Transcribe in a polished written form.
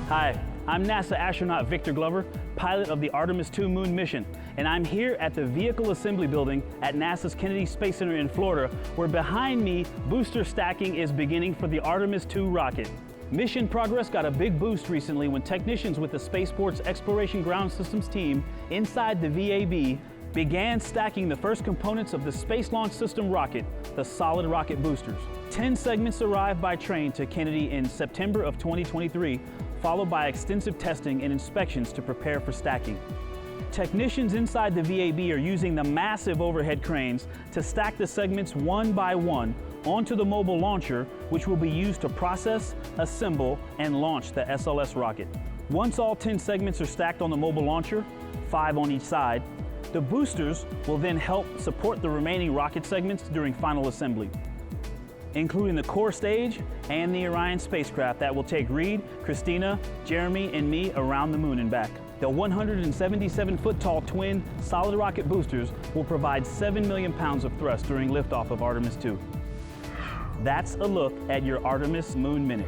Hi, I'm NASA astronaut Victor Glover, pilot of the Artemis II moon mission, and I'm here at the Vehicle Assembly Building at NASA's Kennedy Space Center in Florida, where behind me, booster stacking is beginning for the Artemis II rocket. Mission progress got a big boost recently when technicians with the Spaceport's Exploration Ground Systems team inside the VAB began stacking the first components of the Space Launch System rocket, the solid rocket boosters. 10 segments arrived by train to Kennedy in September of 2023, followed by extensive testing and inspections to prepare for stacking. Technicians inside the VAB are using the massive overhead cranes to stack the segments one by one onto the mobile launcher, which will be used to process, assemble, and launch the SLS rocket. Once all 10 segments are stacked on the mobile launcher, 5 on each side, the boosters will then help support the remaining rocket segments during final assembly, including the core stage and the Orion spacecraft that will take Reed, Christina, Jeremy, and me around the moon and back. The 177-foot-tall twin solid rocket boosters will provide 7 million pounds of thrust during liftoff of Artemis II. That's a look at your Artemis Moon Minute.